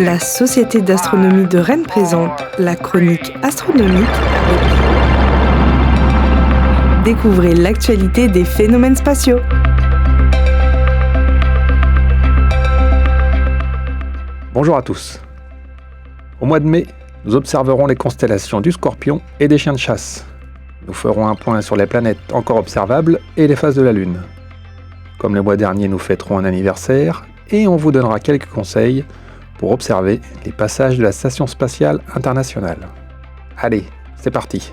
La Société d'astronomie de Rennes présente la chronique astronomique. Découvrez l'actualité des phénomènes spatiaux. Bonjour à tous. Au mois de mai, nous observerons les constellations du Scorpion et des chiens de chasse. Nous ferons un point sur les planètes encore observables et les phases de la Lune. Comme le mois dernier, nous fêterons un anniversaire et on vous donnera quelques conseils pour observer les passages de la Station spatiale internationale. Allez, c'est parti.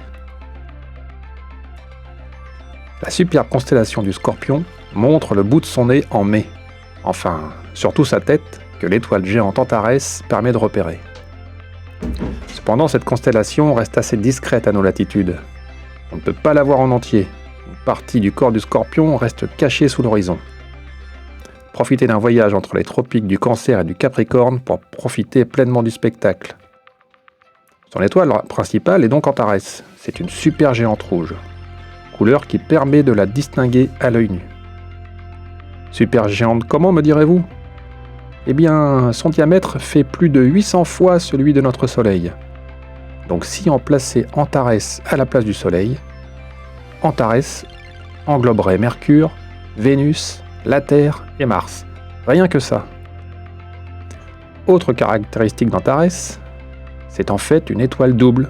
La superbe constellation du Scorpion montre le bout de son nez en mai. Enfin, surtout sa tête, que l'étoile géante Antares permet de repérer. Cependant, cette constellation reste assez discrète à nos latitudes. On ne peut pas la voir en entier. Une partie du corps du Scorpion reste cachée sous l'horizon. Profitez d'un voyage entre les tropiques du Cancer et du Capricorne pour profiter pleinement du spectacle. Son étoile principale est donc Antares. C'est une super géante rouge, couleur qui permet de la distinguer à l'œil nu. Super géante comment, me direz-vous ? Eh bien, son diamètre fait plus de 800 fois celui de notre Soleil. Donc si on plaçait Antares à la place du Soleil, Antares engloberait Mercure, Vénus, la Terre et Mars. Rien que ça. Autre caractéristique d'Antares, c'est en fait une étoile double.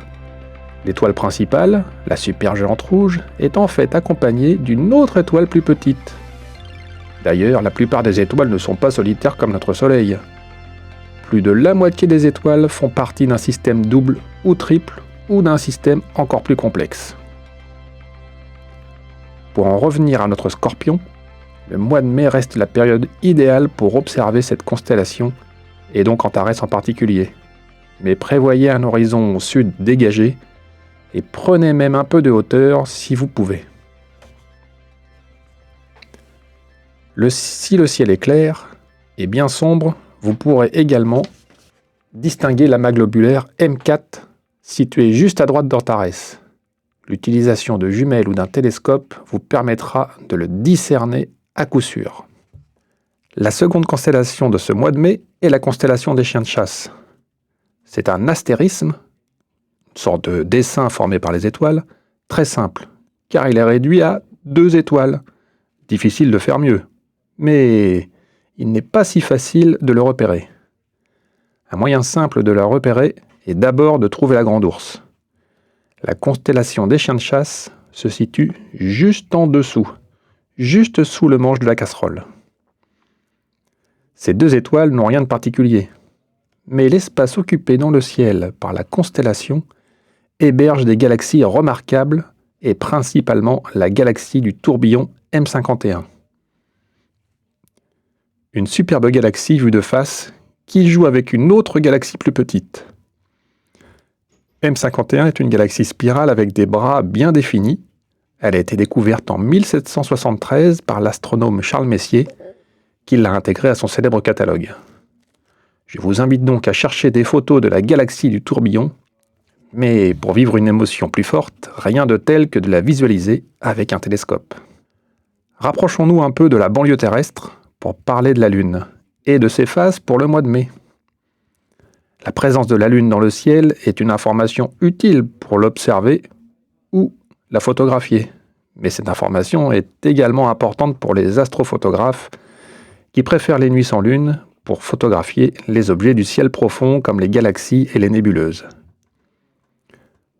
L'étoile principale, la supergéante rouge, est en fait accompagnée d'une autre étoile plus petite. D'ailleurs, la plupart des étoiles ne sont pas solitaires comme notre Soleil. Plus de la moitié des étoiles font partie d'un système double ou triple ou d'un système encore plus complexe. Pour en revenir à notre Scorpion, le mois de mai reste la période idéale pour observer cette constellation, et donc Antares en particulier. Mais prévoyez un horizon au sud dégagé, et prenez même un peu de hauteur si vous pouvez. Si le ciel est clair et bien sombre, vous pourrez également distinguer l'amas globulaire M4 situé juste à droite d'Antares. L'utilisation de jumelles ou d'un télescope vous permettra de le discerner à coup sûr. La seconde constellation de ce mois de mai est la constellation des chiens de chasse. C'est un astérisme, une sorte de dessin formé par les étoiles, très simple, car il est réduit à 2 étoiles. Difficile de faire mieux, mais il n'est pas si facile de le repérer. Un moyen simple de la repérer est d'abord de trouver la grande ourse. La constellation des chiens de chasse se situe juste en dessous, juste sous le manche de la casserole. Ces 2 étoiles n'ont rien de particulier, mais l'espace occupé dans le ciel par la constellation héberge des galaxies remarquables et principalement la galaxie du tourbillon M51. Une superbe galaxie vue de face qui joue avec une autre galaxie plus petite. M51 est une galaxie spirale avec des bras bien définis. Elle a été découverte en 1773 par l'astronome Charles Messier, qui l'a intégrée à son célèbre catalogue. Je vous invite donc à chercher des photos de la galaxie du tourbillon, mais pour vivre une émotion plus forte, rien de tel que de la visualiser avec un télescope. Rapprochons-nous un peu de la banlieue terrestre pour parler de la Lune, et de ses phases pour le mois de mai. La présence de la Lune dans le ciel est une information utile pour l'observer ou la photographier. Mais cette information est également importante pour les astrophotographes qui préfèrent les nuits sans lune pour photographier les objets du ciel profond comme les galaxies et les nébuleuses.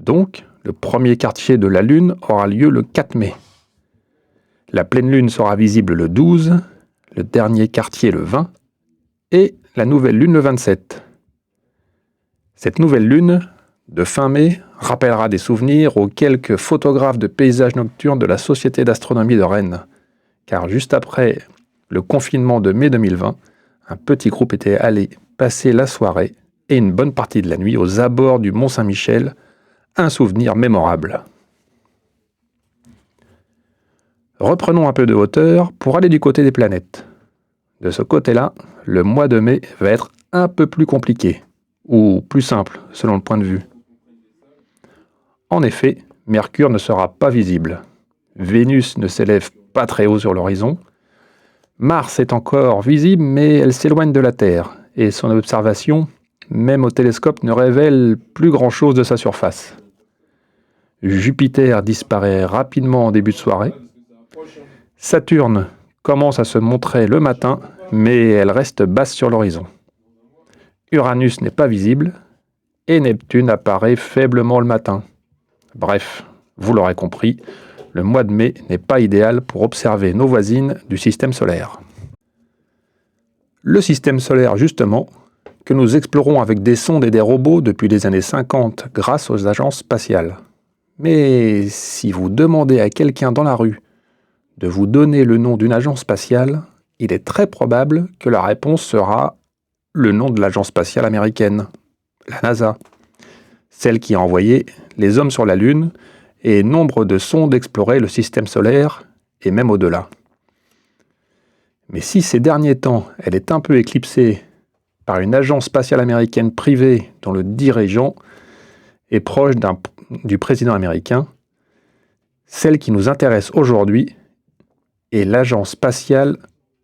Donc, le premier quartier de la Lune aura lieu le 4 mai. La pleine Lune sera visible le 12, le dernier quartier le 20 et la nouvelle Lune le 27. Cette nouvelle Lune de fin mai rappellera des souvenirs aux quelques photographes de paysages nocturnes de la Société d'astronomie de Rennes, car juste après le confinement de mai 2020, un petit groupe était allé passer la soirée et une bonne partie de la nuit aux abords du Mont Saint-Michel, un souvenir mémorable. Reprenons un peu de hauteur pour aller du côté des planètes. De ce côté-là, le mois de mai va être un peu plus compliqué, ou plus simple selon le point de vue. En effet, Mercure ne sera pas visible. Vénus ne s'élève pas très haut sur l'horizon. Mars est encore visible, mais elle s'éloigne de la Terre, et son observation même au télescope, ne révèle plus grand-chose de sa surface. Jupiter disparaît rapidement en début de soirée. Saturne commence à se montrer le matin, mais elle reste basse sur l'horizon. Uranus n'est pas visible, et Neptune apparaît faiblement le matin. Bref, vous l'aurez compris, le mois de mai n'est pas idéal pour observer nos voisines du système solaire. Le système solaire, justement, que nous explorons avec des sondes et des robots depuis les années 50 grâce aux agences spatiales. Mais si vous demandez à quelqu'un dans la rue de vous donner le nom d'une agence spatiale, il est très probable que la réponse sera le nom de l'agence spatiale américaine, la NASA, celle qui a envoyé les hommes sur la Lune et nombre de sondes explorer le système solaire et même au-delà. Mais si ces derniers temps, elle est un peu éclipsée par une agence spatiale américaine privée dont le dirigeant est proche du président américain, celle qui nous intéresse aujourd'hui est l'agence spatiale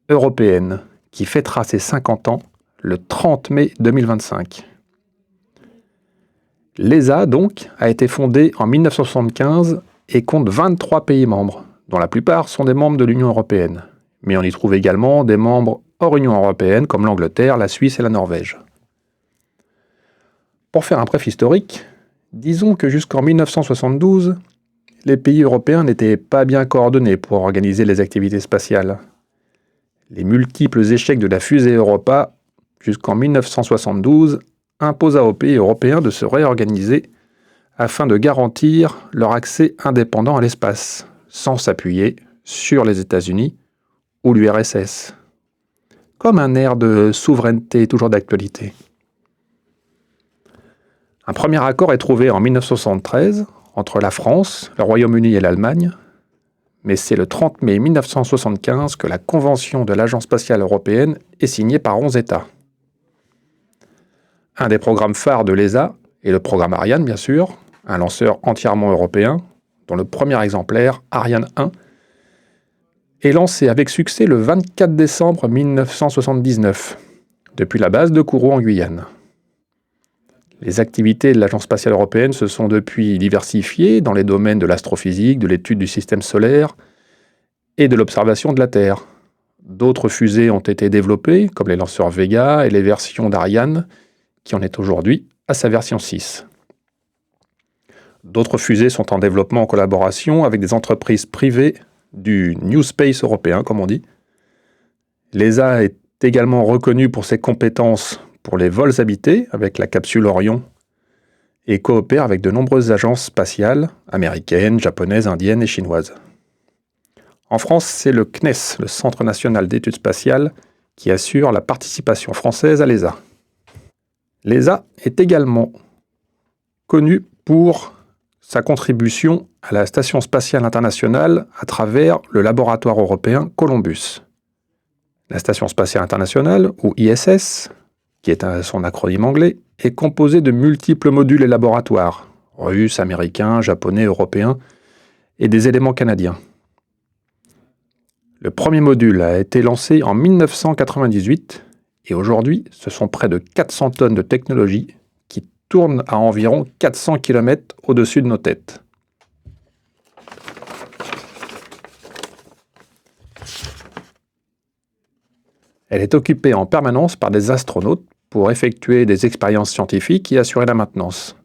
européenne qui fêtera ses 50 ans le 30 mai 2025. L'ESA, donc, a été fondée en 1975 et compte 23 pays membres, dont la plupart sont des membres de l'Union européenne. Mais on y trouve également des membres hors Union européenne comme l'Angleterre, la Suisse et la Norvège. Pour faire un bref historique, disons que jusqu'en 1972, les pays européens n'étaient pas bien coordonnés pour organiser les activités spatiales. Les multiples échecs de la fusée Europa jusqu'en 1972 imposa aux pays européens de se réorganiser afin de garantir leur accès indépendant à l'espace, sans s'appuyer sur les États-Unis ou l'URSS. Comme un air de souveraineté toujours d'actualité. Un premier accord est trouvé en 1973 entre la France, le Royaume-Uni et l'Allemagne, mais c'est le 30 mai 1975 que la Convention de l'Agence spatiale européenne est signée par 11 États. Un des programmes phares de l'ESA est le programme Ariane, bien sûr, un lanceur entièrement européen, dont le premier exemplaire, Ariane 1, est lancé avec succès le 24 décembre 1979, depuis la base de Kourou en Guyane. Les activités de l'Agence spatiale européenne se sont depuis diversifiées dans les domaines de l'astrophysique, de l'étude du système solaire et de l'observation de la Terre. D'autres fusées ont été développées, comme les lanceurs Vega et les versions d'Ariane, qui en est aujourd'hui à sa version 6. D'autres fusées sont en développement en collaboration avec des entreprises privées du New Space européen, comme on dit. L'ESA est également reconnue pour ses compétences pour les vols habités avec la capsule Orion et coopère avec de nombreuses agences spatiales américaines, japonaises, indiennes et chinoises. En France, c'est le CNES, le Centre national d'études spatiales, qui assure la participation française à l'ESA. L'ESA est également connue pour sa contribution à la Station spatiale internationale à travers le laboratoire européen Columbus. La Station spatiale internationale, ou ISS, qui est son acronyme anglais, est composée de multiples modules et laboratoires, russes, américains, japonais, européens, et des éléments canadiens. Le premier module a été lancé en 1998, et aujourd'hui, ce sont près de 400 tonnes de technologie qui tournent à environ 400 km au-dessus de nos têtes. Elle est occupée en permanence par des astronautes pour effectuer des expériences scientifiques et assurer la maintenance.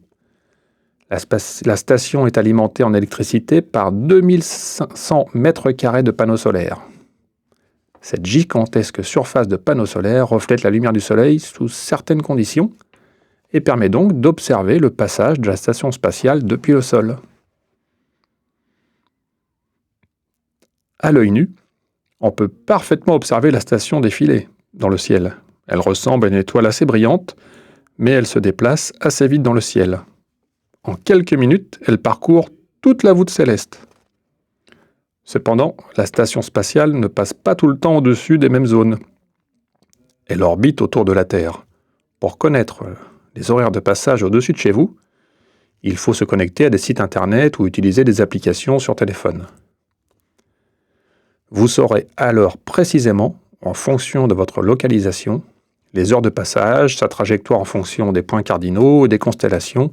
La station est alimentée en électricité par 2500 mètres carrés de panneaux solaires. Cette gigantesque surface de panneaux solaires reflète la lumière du soleil sous certaines conditions et permet donc d'observer le passage de la station spatiale depuis le sol. À l'œil nu, on peut parfaitement observer la station défiler dans le ciel. Elle ressemble à une étoile assez brillante, mais elle se déplace assez vite dans le ciel. En quelques minutes, elle parcourt toute la voûte céleste. Cependant, la station spatiale ne passe pas tout le temps au-dessus des mêmes zones. Elle orbite autour de la Terre. Pour connaître les horaires de passage au-dessus de chez vous, il faut se connecter à des sites internet ou utiliser des applications sur téléphone. Vous saurez alors précisément, en fonction de votre localisation, les heures de passage, sa trajectoire en fonction des points cardinaux, des constellations,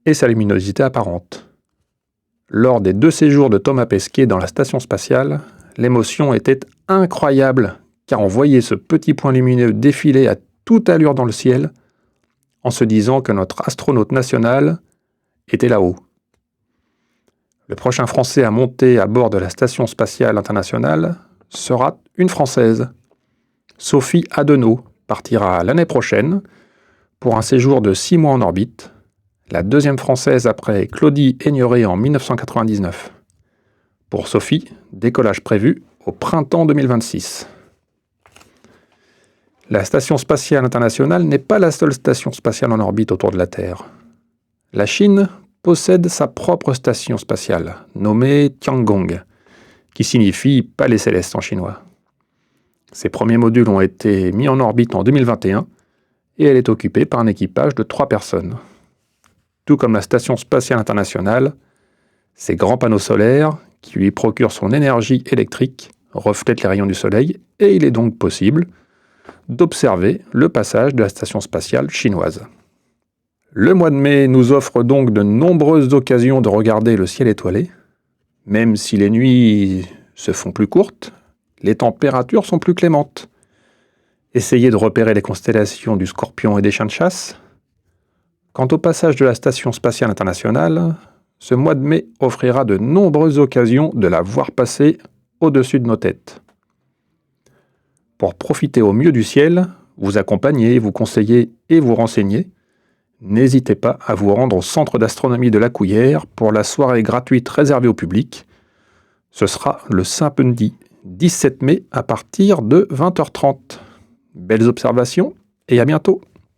et sa luminosité apparente. Lors des 2 séjours de Thomas Pesquet dans la station spatiale, l'émotion était incroyable, car on voyait ce petit point lumineux défiler à toute allure dans le ciel, en se disant que notre astronaute national était là-haut. Le prochain Français à monter à bord de la Station spatiale internationale sera une Française. Sophie Adenau partira l'année prochaine pour un séjour de 6 mois en orbite, la 2e Française après Claudie Aigneret en 1999. Pour Sophie, décollage prévu au printemps 2026. La Station spatiale internationale n'est pas la seule station spatiale en orbite autour de la Terre. La Chine possède sa propre station spatiale, nommée Tiangong, qui signifie « palais céleste » en chinois. Ses premiers modules ont été mis en orbite en 2021 et elle est occupée par un équipage de 3 personnes. Tout comme la Station spatiale internationale, ses grands panneaux solaires, qui lui procurent son énergie électrique, reflètent les rayons du Soleil et il est donc possible d'observer le passage de la Station spatiale chinoise. Le mois de mai nous offre donc de nombreuses occasions de regarder le ciel étoilé. Même si les nuits se font plus courtes, les températures sont plus clémentes. Essayez de repérer les constellations du Scorpion et des chiens de chasse. Quant au passage de la Station spatiale internationale, ce mois de mai offrira de nombreuses occasions de la voir passer au-dessus de nos têtes. Pour profiter au mieux du ciel, vous accompagner, vous conseiller et vous renseigner, n'hésitez pas à vous rendre au Centre d'astronomie de la Couillère pour la soirée gratuite réservée au public. Ce sera le samedi 17 mai à partir de 20h30. Belles observations et à bientôt!